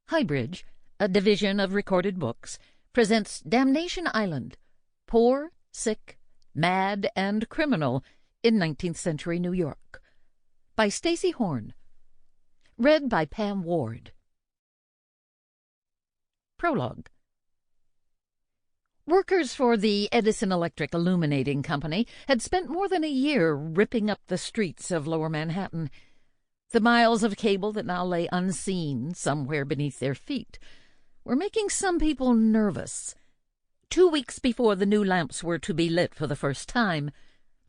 Highbridge, a division of Recorded Books, presents Damnation Island, Poor, Sick, Mad, and Criminal in 19th-Century New York, by Stacy Horn. Read by Pam Ward. Prologue. Workers for the Edison Electric Illuminating Company had spent more than a year ripping up the streets of Lower Manhattan. The miles of cable that now lay unseen somewhere beneath their feet were making some people nervous. 2 weeks before the new lamps were to be lit for the first time,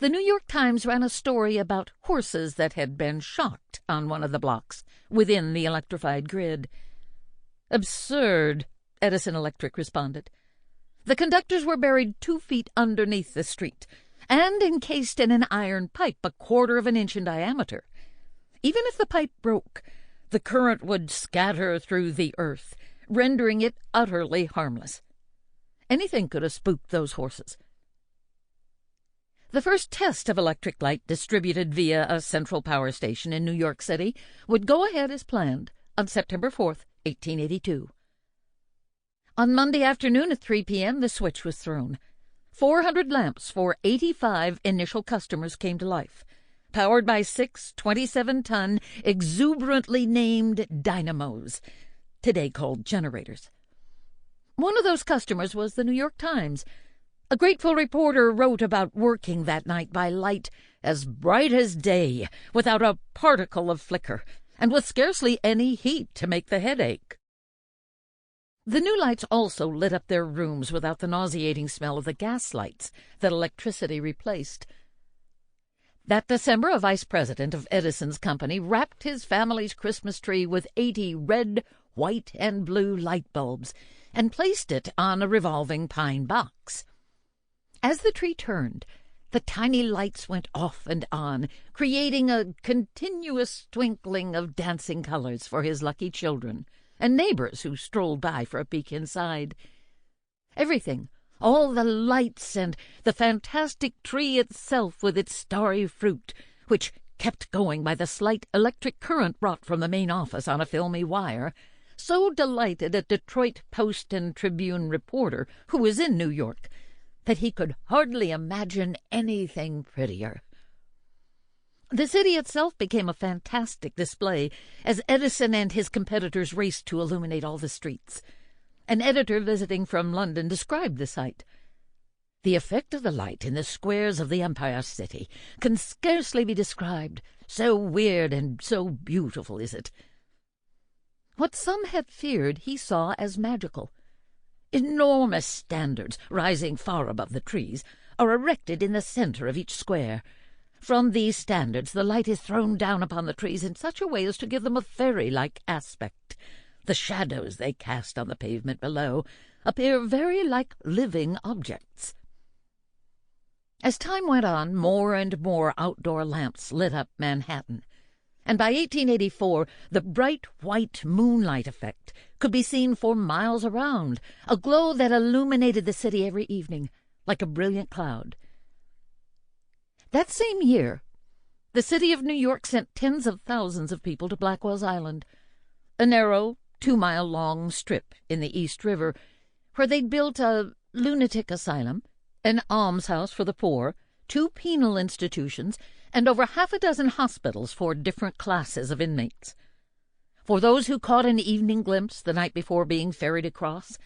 the New York Times ran a story about horses that had been shocked on one of the blocks within the electrified grid. Absurd, Edison Electric responded. The conductors were buried 2 feet underneath the street and encased in an iron pipe 1/4 of an inch in diameter. Even if the pipe broke, the current would scatter through the earth, rendering it utterly harmless. Anything could have spooked those horses. The first test of electric light distributed via a central power station in New York City would go ahead as planned on September 4th, 1882. On Monday afternoon at 3 p.m., the switch was thrown. 400 lamps for 85 initial customers came to life, powered by 6 27-ton, exuberantly named dynamos, today called generators. One of those customers was the New York Times. A grateful reporter wrote about working that night by light as bright as day, without a particle of flicker, and with scarcely any heat to make the head ache. The new lights also lit up their rooms without the nauseating smell of the gas lights that electricity replaced. That December, a vice president of Edison's company wrapped his family's Christmas tree with 80 red, white, and blue light bulbs and placed it on a revolving pine box. As the tree turned, the tiny lights went off and on, creating a continuous twinkling of dancing colors for his lucky children and neighbors who strolled by for a peek inside. Everything, all the lights and the fantastic tree itself with its starry fruit, which kept going by the slight electric current brought from the main office on a filmy wire, so delighted a Detroit Post and Tribune reporter who was in New York that he could hardly imagine anything prettier. The city itself became a fantastic display as Edison and his competitors raced to illuminate all the streets. An editor visiting from London described the sight. The effect of the light in the squares of the Empire City can scarcely be described, so weird and so beautiful is it. What some had feared he saw as magical. Enormous standards, rising far above the trees, are erected in the center of each square. From these standards the light is thrown down upon the trees in such a way as to give them a fairy-like aspect. The shadows they cast on the pavement below appear very like living objects. As time went on, more and more outdoor lamps lit up Manhattan, and by 1884 the bright white moonlight effect could be seen for miles around, a glow that illuminated the city every evening like a brilliant cloud. That same year, the city of New York sent tens of thousands of people to Blackwell's Island, a narrow, 2-mile-long strip in the East River, where they'd built a lunatic asylum, an almshouse for the poor, 2 penal institutions, and over 6 hospitals for different classes of inmates. For those who caught an evening glimpse the night before being ferried across,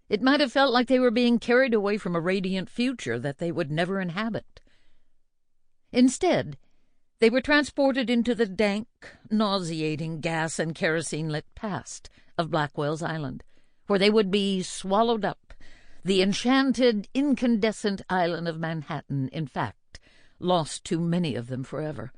it might have felt like they were being carried away from a radiant future that they would never inhabit. Instead, they were transported into the dank, nauseating gas and kerosene-lit past of Blackwell's Island, where they would be swallowed up, the enchanted, incandescent island of Manhattan, in fact, lost to many of them forever.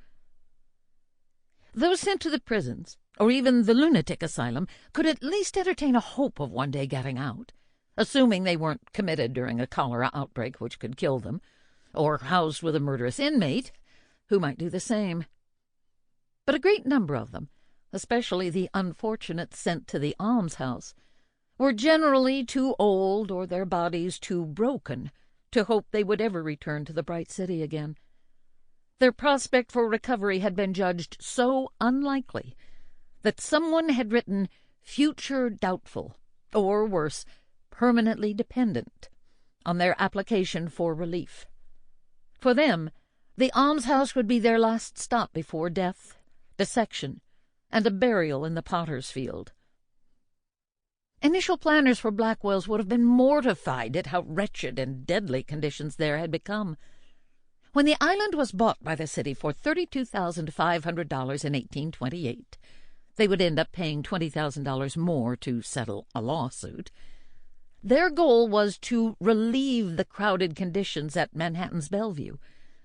Those sent to the prisons, or even the lunatic asylum, could at least entertain a hope of one day getting out, assuming they weren't committed during a cholera outbreak which could kill them, or housed with a murderous inmate who might do the same. But a great number of them, especially the unfortunates sent to the almshouse, were generally too old or their bodies too broken to hope they would ever return to the bright city again. Their prospect for recovery had been judged so unlikely that someone had written future doubtful, or worse, permanently dependent on their application for relief. For them, the almshouse would be their last stop before death, dissection, and a burial in the potter's field. Initial planners for Blackwell's would have been mortified at how wretched and deadly conditions there had become. When the island was bought by the city for $32,500 in 1828, they would end up paying $20,000 more to settle a lawsuit. Their goal was to relieve the crowded conditions at Manhattan's Bellevue,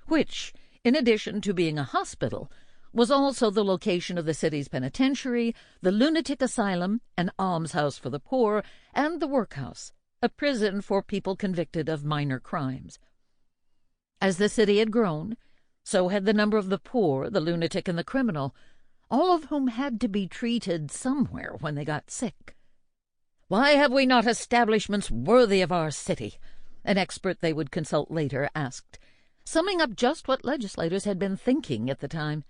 which, in addition to being a hospital, was also the location of the city's penitentiary, the lunatic asylum, an almshouse for the poor, and the workhouse, a prison for people convicted of minor crimes. As the city had grown, so had the number of the poor, the lunatic, and the criminal, all of whom had to be treated somewhere when they got sick. "Why have we not establishments worthy of our city?" an expert they would consult later asked, summing up just what legislators had been thinking at the time.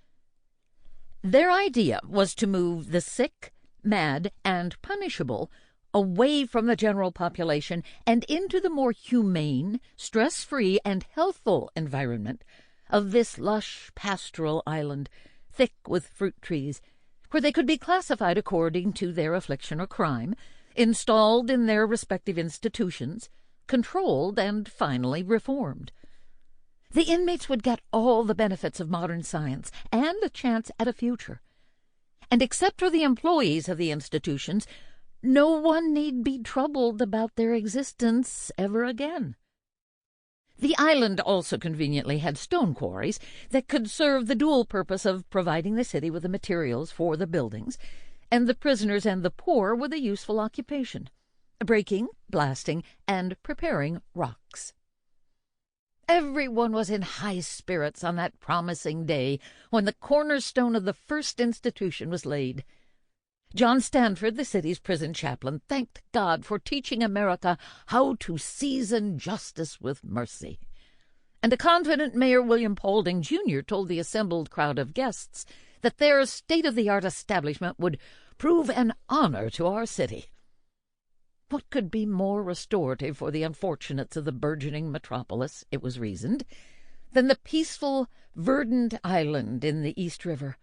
Their idea was to move the sick, mad, and punishable away from the general population and into the more humane, stress-free, and healthful environment of this lush pastoral island, thick with fruit trees, where they could be classified according to their affliction or crime, installed in their respective institutions, controlled, and finally reformed. The inmates would get all the benefits of modern science and a chance at a future. And except for the employees of the institutions, no one need be troubled about their existence ever again. The island also conveniently had stone quarries that could serve the dual purpose of providing the city with the materials for the buildings, and the prisoners and the poor with a useful occupation: breaking, blasting, and preparing rocks. Everyone was in high spirits on that promising day when the cornerstone of the first institution was laid. John Stanford, the city's prison chaplain, thanked God for teaching America how to season justice with mercy. And a confident Mayor William Paulding, Jr., told the assembled crowd of guests that their state-of-the-art establishment would prove an honor to our city. What could be more restorative for the unfortunates of the burgeoning metropolis, it was reasoned, than the peaceful, verdant island in the East River,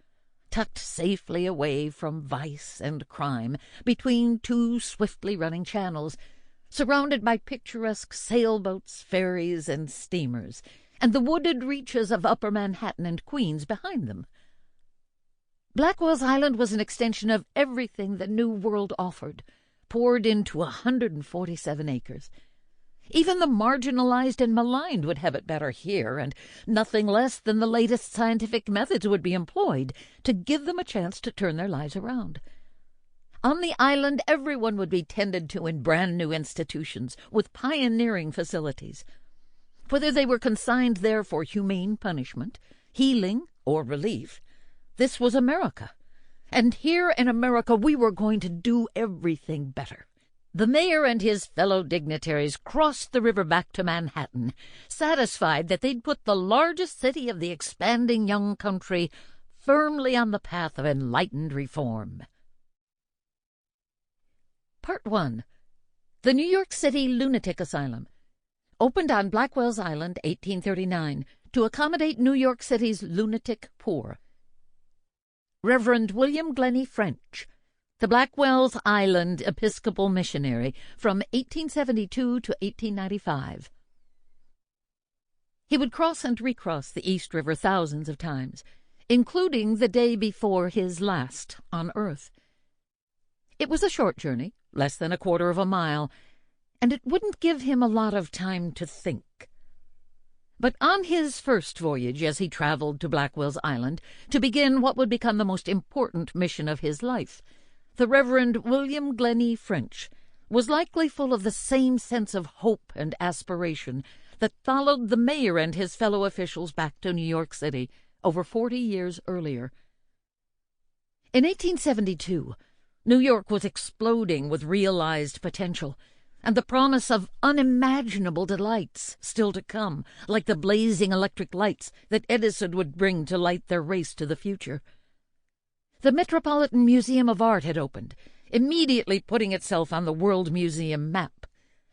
tucked safely away from vice and crime between two swiftly running channels, surrounded by picturesque sailboats, ferries, and steamers, and the wooded reaches of Upper Manhattan and Queens behind them. Blackwell's Island was an extension of everything the New World offered, poured into 147 acres. Even the marginalized and maligned would have it better here, and nothing less than the latest scientific methods would be employed to give them a chance to turn their lives around. On the island, everyone would be tended to in brand-new institutions with pioneering facilities. Whether they were consigned there for humane punishment, healing, or relief, this was America. And here in America we were going to do everything better. The mayor and his fellow dignitaries crossed the river back to Manhattan, satisfied that they'd put the largest city of the expanding young country firmly on the path of enlightened reform. Part 1. The New York City Lunatic Asylum. Opened on Blackwell's Island, 1839, to accommodate New York City's lunatic poor. Reverend French, the Blackwell's Island Episcopal missionary from 1872 to 1895. He would cross and recross the East River thousands of times, including the day before his last on Earth. It was a short journey, less than a quarter of a mile, and it wouldn't give him a lot of time to think. But on his first voyage, as he traveled to Blackwell's Island to begin what would become the most important mission of his life, the Reverend French was likely full of the same sense of hope and aspiration that followed the mayor and his fellow officials back to New York City over 40 years earlier. In 1872, New York was exploding with realized potential, and the promise of unimaginable delights still to come, like the blazing electric lights that Edison would bring to light their race to the future. The Metropolitan Museum of Art had opened, immediately putting itself on the World Museum map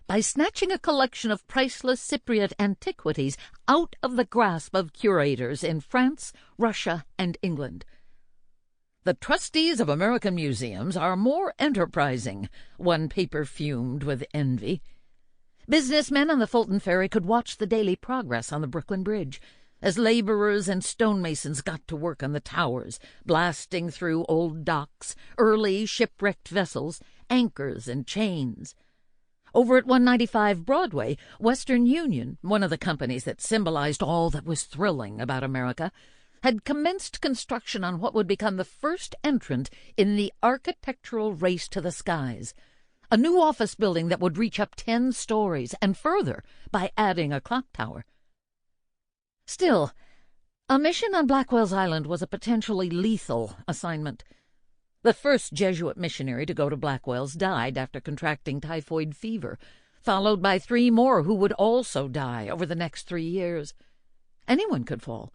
by snatching a collection of priceless Cypriot antiquities out of the grasp of curators in France, Russia, and England. "The trustees of American museums are more enterprising," one paper fumed with envy. Businessmen on the Fulton Ferry could watch the daily progress on the Brooklyn Bridge, as laborers and stonemasons got to work on the towers, blasting through old docks, early shipwrecked vessels, anchors and chains. Over at 195 Broadway, Western Union, one of the companies that symbolized all that was thrilling about America, had commenced construction on what would become the first entrant in the architectural race to the skies, a new office building that would reach up 10 stories and further by adding a clock tower. Still, a mission on Blackwell's Island was a potentially lethal assignment. The first Jesuit missionary to go to Blackwell's died after contracting typhoid fever, followed by 3 more who would also die over the next 3 years. Anyone could fall.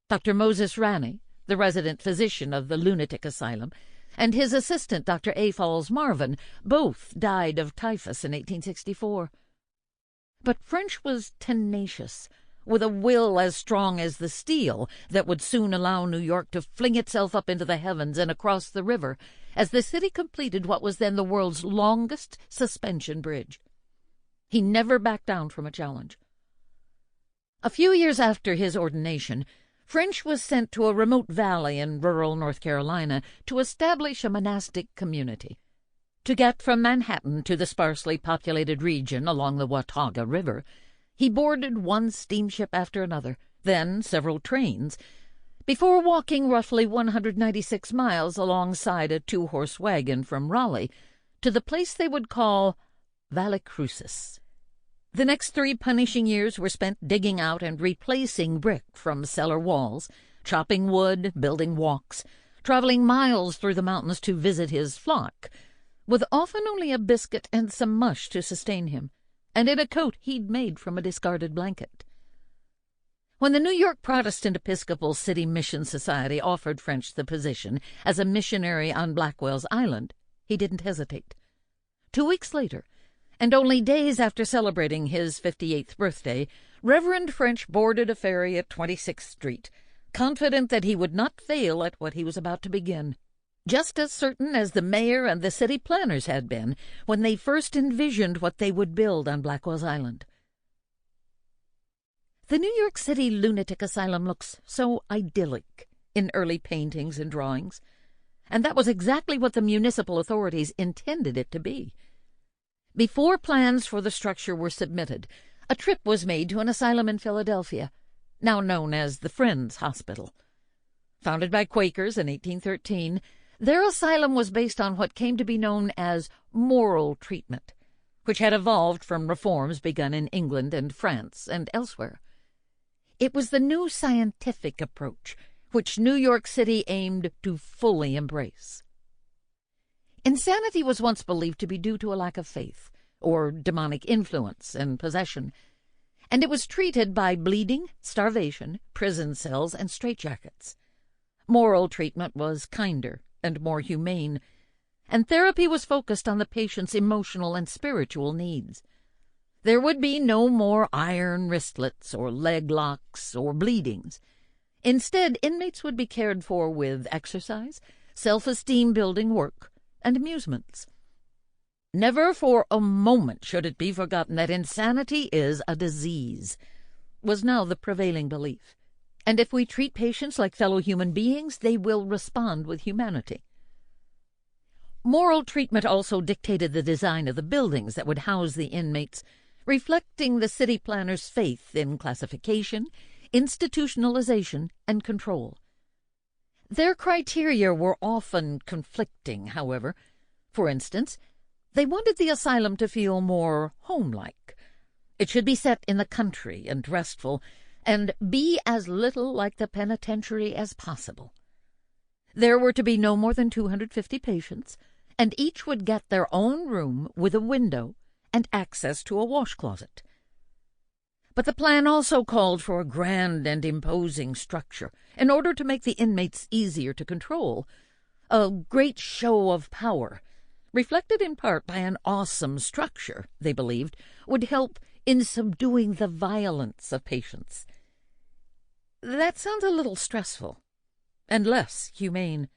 Dr. Moses Ranney, the resident physician of the lunatic asylum, and his assistant, Dr. A. Falls Marvin, both died of typhus in 1864. But French was tenacious, with a will as strong as the steel that would soon allow New York to fling itself up into the heavens and across the river as the city completed what was then the world's longest suspension bridge. He never backed down from a challenge. A few years after his ordination, French was sent to a remote valley in rural North Carolina to establish a monastic community. To get from Manhattan to the sparsely populated region along the Watauga River, he boarded one steamship after another, then several trains, before walking roughly 196 miles alongside a 2-horse wagon from Raleigh to the place they would call Valley Crucis. The next 3 punishing years were spent digging out and replacing brick from cellar walls, chopping wood, building walks, traveling miles through the mountains to visit his flock, with often only a biscuit and some mush to sustain him, and in a coat he'd made from a discarded blanket. When the New York Protestant Episcopal City Mission Society offered French the position as a missionary on Blackwell's Island, he didn't hesitate. 2 weeks later, and only days after celebrating his 58th birthday, Reverend French boarded a ferry at 26th Street, confident that he would not fail at what he was about to begin, just as certain as the mayor and the city planners had been when they first envisioned what they would build on Blackwell's Island. The New York City lunatic asylum looks so idyllic in early paintings and drawings, and that was exactly what the municipal authorities intended it to be. Before plans for the structure were submitted, a trip was made to an asylum in Philadelphia, now known as the Friends Hospital. Founded by Quakers in 1813, their asylum was based on what came to be known as moral treatment, which had evolved from reforms begun in England and France and elsewhere. It was the new scientific approach, which New York City aimed to fully embrace. Insanity was once believed to be due to a lack of faith, or demonic influence and possession, and it was treated by bleeding, starvation, prison cells, and straitjackets. Moral treatment was kinder and more humane, and therapy was focused on the patient's emotional and spiritual needs. There would be no more iron wristlets or leg locks or bleedings. Instead, inmates would be cared for with exercise, self-esteem building work, and amusements. Never for a moment should it be forgotten that insanity is a disease, was now the prevailing belief, and if we treat patients like fellow human beings, they will respond with humanity. Moral treatment also dictated the design of the buildings that would house the inmates, reflecting the city planners' faith in classification, institutionalization, and control. Their criteria were often conflicting, however. For instance, they wanted the asylum to feel more home-like. It should be set in the country and restful, and be as little like the penitentiary as possible. There were to be no more than 250 patients, and each would get their own room with a window and access to a wash closet. But the plan also called for a grand and imposing structure in order to make the inmates easier to control, a great show of power, reflected in part by an awesome structure they believed would help in subduing the violence of patients. That sounds a little stressful and less humane.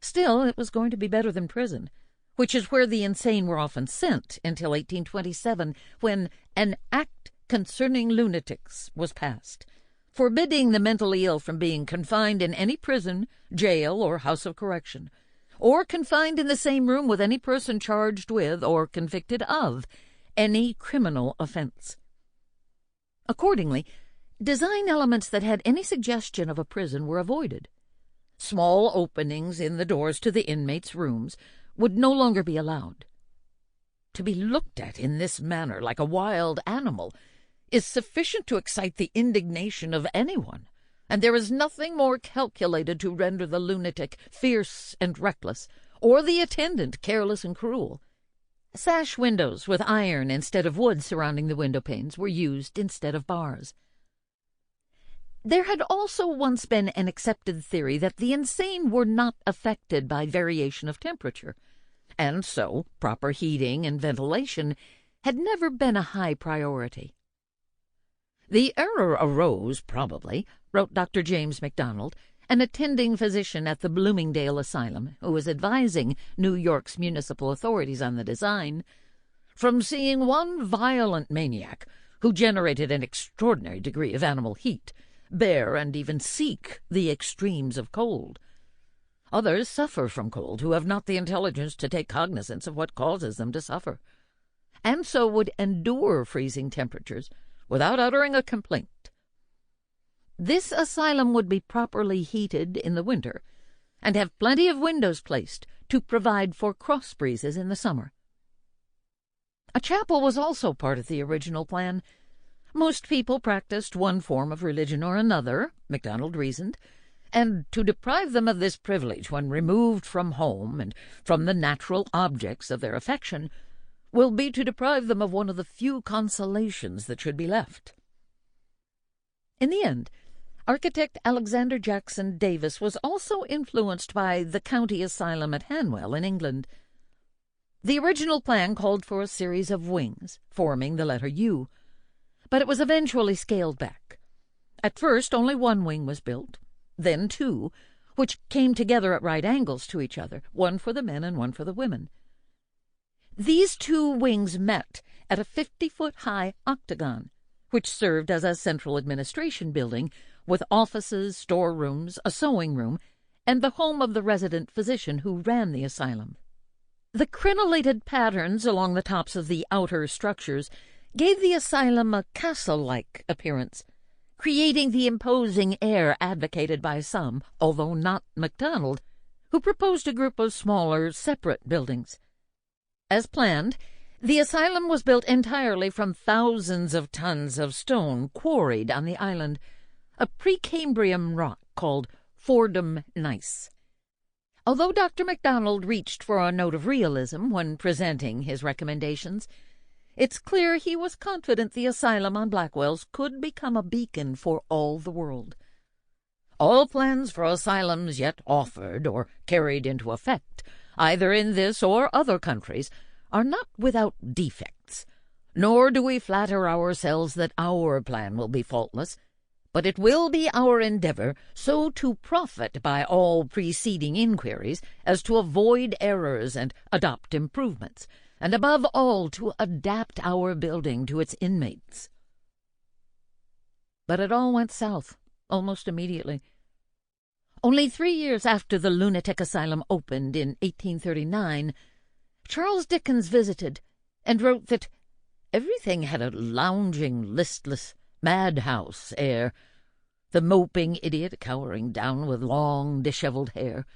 Still, it was going to be better than prison, which is where the insane were often sent until 1827, when an Act Concerning Lunatics was passed, forbidding the mentally ill from being confined in any prison, jail, or house of correction, or confined in the same room with any person charged with or convicted of any criminal offense. Accordingly, design elements that had any suggestion of a prison were avoided. Small openings in the doors to the inmates' rooms would no longer be allowed. To be looked at in this manner like a wild animal is sufficient to excite the indignation of anyone, and there is nothing more calculated to render the lunatic fierce and reckless, or the attendant careless and cruel. Sash windows with iron instead of wood surrounding the window panes were used instead of bars. There had also once been an accepted theory that the insane were not affected by variation of temperature, and so proper heating and ventilation had never been a high priority. The error arose, probably, wrote Dr. James MacDonald, an attending physician at the Bloomingdale Asylum, who was advising New York's municipal authorities on the design, from seeing one violent maniac who generated an extraordinary degree of animal heat, bear and even seek the extremes of cold. Others suffer from cold who have not the intelligence to take cognizance of what causes them to suffer, and so would endure freezing temperatures without uttering a complaint. This asylum would be properly heated in the winter, and have plenty of windows placed to provide for cross breezes in the summer. A chapel was also part of the original plan. Most people practiced one form of religion or another, MacDonald reasoned, and to deprive them of this privilege when removed from home and from the natural objects of their affection will be to deprive them of one of the few consolations that should be left. In the end, architect Alexander Jackson Davis was also influenced by the county asylum at Hanwell in England. The original plan called for a series of wings, forming the letter U, but it was eventually scaled back. At first, only one wing was built, then two, which came together at right angles to each other, one for the men and one for the women. These two wings met at a 50-foot-high octagon, which served as a central administration building with offices, storerooms, a sewing room, and the home of the resident physician who ran the asylum. The crenellated patterns along the tops of the outer structures gave the asylum a castle-like appearance, creating the imposing air advocated by some, although not MacDonald, who proposed a group of smaller, separate buildings. As planned, the asylum was built entirely from thousands of tons of stone quarried on the island, a Precambrian rock called Fordham gneiss. Although Dr. MacDonald reached for a note of realism when presenting his recommendations, it's clear he was confident the asylum on Blackwell's could become a beacon for all the world. All plans for asylums yet offered or carried into effect, either in this or other countries, are not without defects, nor do we flatter ourselves that our plan will be faultless, but it will be our endeavor so to profit by all preceding inquiries as to avoid errors and adopt improvements, and above all to adapt our building to its inmates. But it all went south almost immediately. Only 3 years after the lunatic asylum opened in 1839, Charles Dickens visited and wrote that everything had a lounging, listless, madhouse air, the moping idiot cowering down with long, dishevelled hair,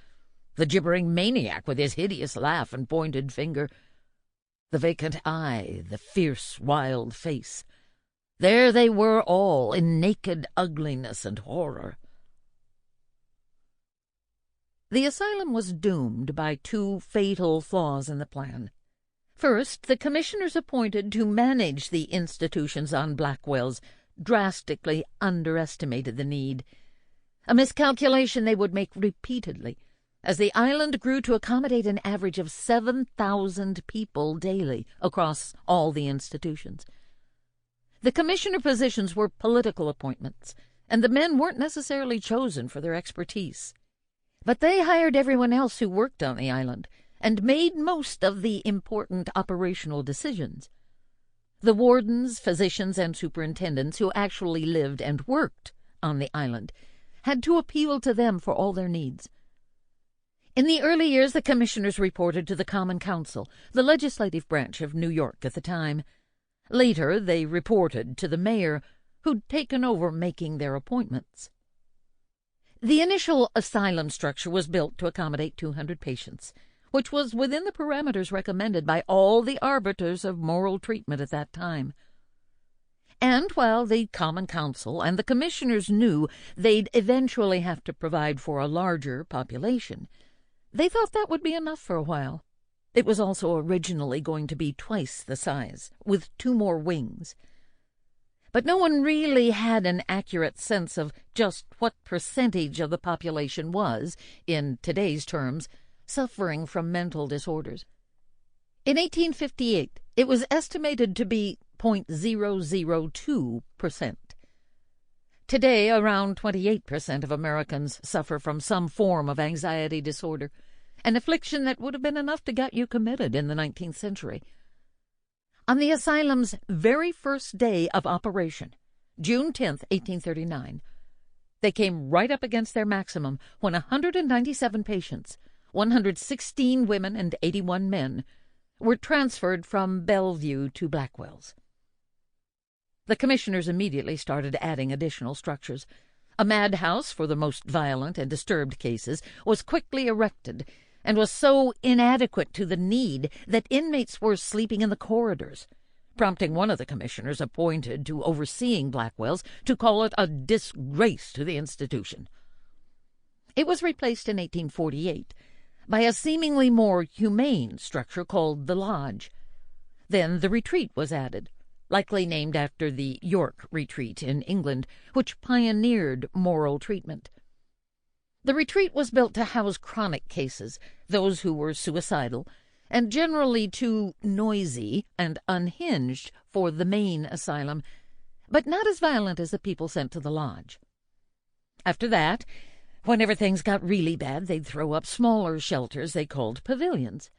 the gibbering maniac with his hideous laugh and pointed finger, the vacant eye, the fierce, wild face. There they were all, in naked ugliness and horror. The asylum was doomed by 2 fatal flaws in the plan. First, the commissioners appointed to manage the institutions on Blackwell's drastically underestimated the need, a miscalculation they would make repeatedly, as the island grew to accommodate an average of 7,000 people daily across all the institutions. The commissioner positions were political appointments, and the men weren't necessarily chosen for their expertise. But they hired everyone else who worked on the island and made most of the important operational decisions. The wardens, physicians, and superintendents who actually lived and worked on the island had to appeal to them for all their needs. In the early years, the commissioners reported to the Common Council, the legislative branch of New York at the time. Later, they reported to the mayor, who'd taken over making their appointments. The initial asylum structure was built to accommodate 200 patients, which was within the parameters recommended by all the arbiters of moral treatment at that time. And while the Common Council and the commissioners knew they'd eventually have to provide for a larger population, they thought that would be enough for a while. It was also originally going to be twice the size, with 2 more wings. But no one really had an accurate sense of just what percentage of the population was, in today's terms, suffering from mental disorders. In 1858, it was estimated to be 0.002%. Today, around 28% of Americans suffer from some form of anxiety disorder, an affliction that would have been enough to get you committed in the 19th century. On the asylum's very first day of operation, June 10th, 1839, they came right up against their maximum when 197 patients, 116 women and 81 men, were transferred from Bellevue to Blackwell's. The commissioners immediately started adding additional structures. A madhouse for the most violent and disturbed cases was quickly erected and was so inadequate to the need that inmates were sleeping in the corridors, prompting one of the commissioners appointed to overseeing Blackwell's to call it a disgrace to the institution. It was replaced in 1848 by a seemingly more humane structure called the Lodge. Then the Retreat was added, likely named after the York Retreat in England, which pioneered moral treatment. The Retreat was built to house chronic cases, those who were suicidal, and generally too noisy and unhinged for the main asylum, but not as violent as the people sent to the Lodge. After that, whenever things got really bad, they'd throw up smaller shelters they called pavilions.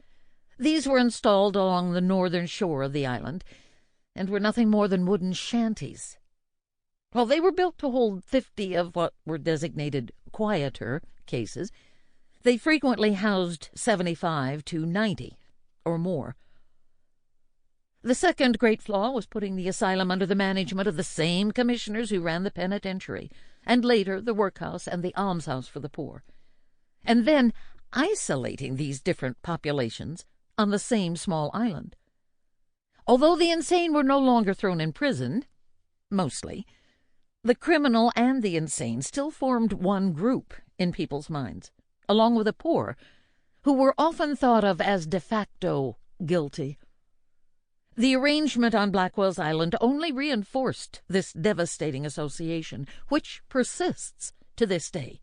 These were installed along the northern shore of the island, and were nothing more than wooden shanties. While they were built to hold 50 of what were designated quieter cases, they frequently housed 75 to 90 or more. The second great flaw was putting the asylum under the management of the same commissioners who ran the penitentiary, and later the workhouse and the almshouse for the poor, and then isolating these different populations on the same small island. Although the insane were no longer thrown in prison, mostly, the criminal and the insane still formed one group in people's minds, along with the poor, who were often thought of as de facto guilty. The arrangement on Blackwell's Island only reinforced this devastating association, which persists to this day.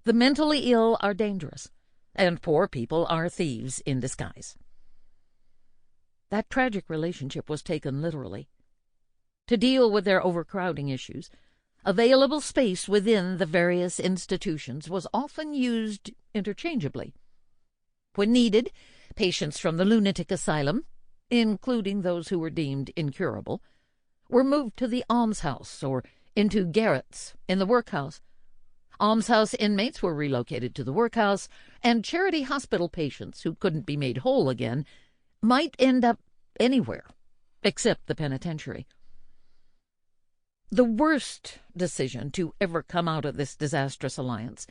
The mentally ill are dangerous, and poor people are thieves in disguise. That tragic relationship was taken literally. To deal with their overcrowding issues, available space within the various institutions was often used interchangeably. When needed, patients from the lunatic asylum, including those who were deemed incurable, were moved to the almshouse or into garrets in the workhouse. Almshouse inmates were relocated to the workhouse, and charity hospital patients who couldn't be made whole again might end up anywhere except the penitentiary. The worst decision to ever come out of this disastrous alliance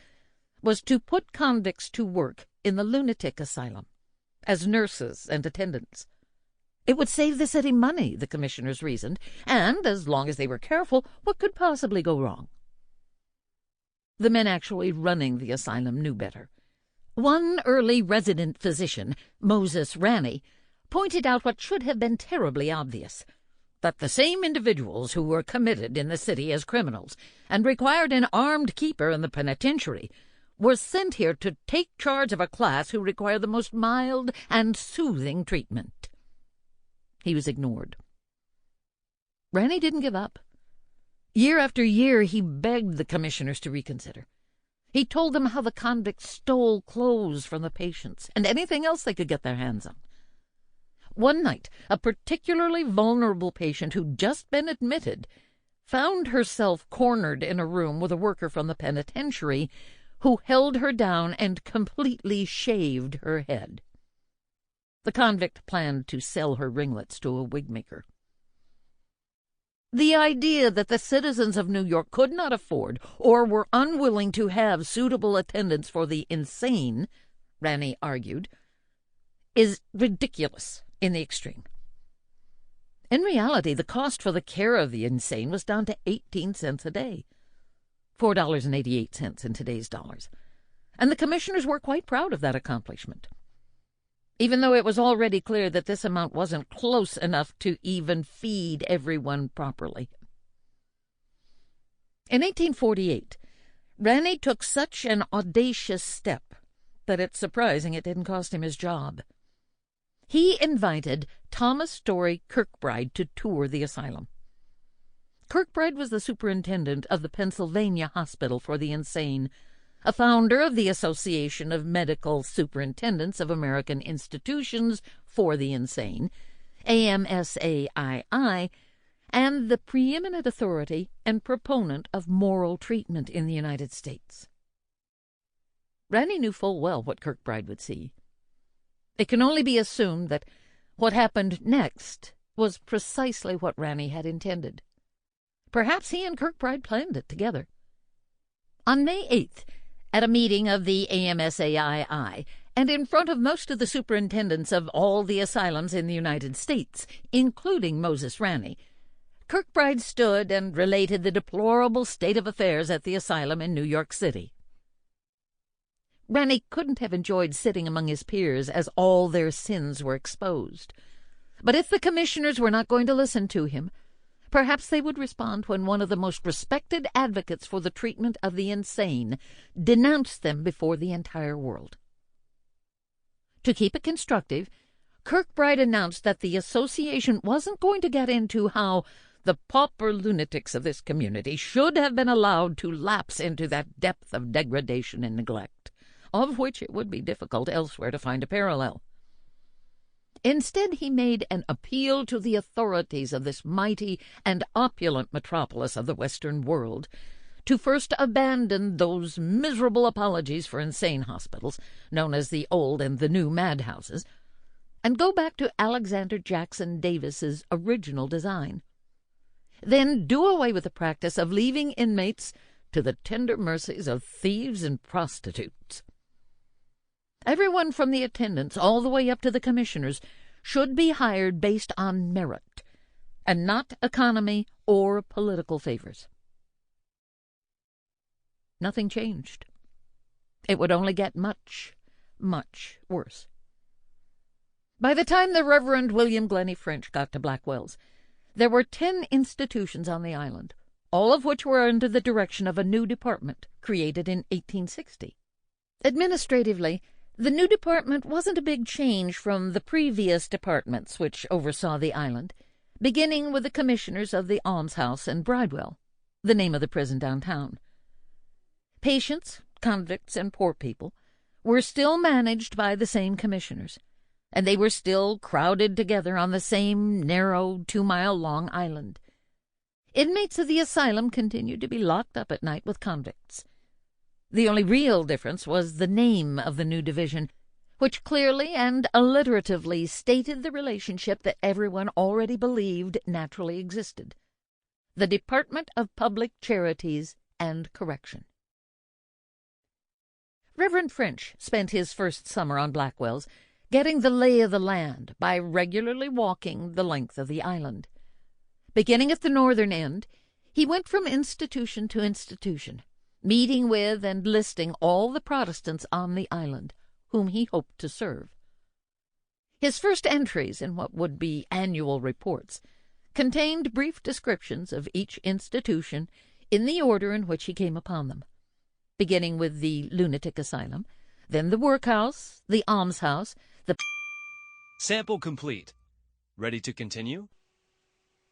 was to put convicts to work in the lunatic asylum as nurses and attendants. It would save the city money, the commissioners reasoned, and, as long as they were careful, what could possibly go wrong? The men actually running the asylum knew better. One early resident physician, Moses Ranney, pointed out what should have been terribly obvious, that the same individuals who were committed in the city as criminals and required an armed keeper in the penitentiary was sent here to take charge of a class who require the most mild and soothing treatment. He was ignored. Ranny didn't give up. Year after year, he begged the commissioners to reconsider. He told them how the convicts stole clothes from the patients and anything else they could get their hands on. One night, a particularly vulnerable patient who'd just been admitted found herself cornered in a room with a worker from the penitentiary who held her down and completely shaved her head. The convict planned to sell her ringlets to a wig-maker. The idea that the citizens of New York could not afford or were unwilling to have suitable attendants for the insane, Ranny argued, is ridiculous in the extreme. In reality, the cost for the care of the insane was down to 18 cents a day, $4.88 in today's dollars, and the commissioners were quite proud of that accomplishment, even though it was already clear that this amount wasn't close enough to even feed everyone properly. In 1848, Ranny took such an audacious step that it's surprising it didn't cost him his job. He invited Thomas Story Kirkbride to tour the asylum. Kirkbride was the superintendent of the Pennsylvania Hospital for the Insane, a founder of the Association of Medical Superintendents of American Institutions for the Insane, AMSAII, and the preeminent authority and proponent of moral treatment in the United States. Ranny knew full well what Kirkbride would see. It can only be assumed that what happened next was precisely what Ranny had intended. Perhaps he and Kirkbride planned it together. On May 8th, at a meeting of the AMSAII, and in front of most of the superintendents of all the asylums in the United States, including Moses Ranny, Kirkbride stood and related the deplorable state of affairs at the asylum in New York City. Ranny couldn't have enjoyed sitting among his peers as all their sins were exposed. But if the commissioners were not going to listen to him, perhaps they would respond when one of the most respected advocates for the treatment of the insane denounced them before the entire world. To keep it constructive, Kirkbride announced that the association wasn't going to get into how the pauper lunatics of this community should have been allowed to lapse into that depth of degradation and neglect, of which it would be difficult elsewhere to find a parallel. Instead, he made an appeal to the authorities of this mighty and opulent metropolis of the Western world to first abandon those miserable apologies for insane hospitals, known as the old and the new madhouses, and go back to Alexander Jackson Davis's original design. Then do away with the practice of leaving inmates to the tender mercies of thieves and prostitutes. Everyone from the attendants all the way up to the commissioners should be hired based on merit, and not economy or political favors. Nothing changed. It would only get much, much worse. By the time the Reverend William Glennie French got to Blackwell's, there were 10 institutions on the island, all of which were under the direction of a new department created in 1860. Administratively, the new department wasn't a big change from the previous departments which oversaw the island, beginning with the commissioners of the almshouse and Bridewell, the name of the prison downtown. Patients, convicts, and poor people were still managed by the same commissioners, and they were still crowded together on the same narrow 2-mile-long island. Inmates of the asylum continued to be locked up at night with convicts. The only real difference was the name of the new division, which clearly and alliteratively stated the relationship that everyone already believed naturally existed: the Department of Public Charities and Correction. Reverend French spent his first summer on Blackwell's getting the lay of the land by regularly walking the length of the island. Beginning at the northern end, he went from institution to institution, meeting with and listing all the Protestants on the island, whom he hoped to serve. His first entries in what would be annual reports contained brief descriptions of each institution in the order in which he came upon them. beginning with the lunatic asylum, then the workhouse, the almshouse, the... Sample complete. Ready to continue?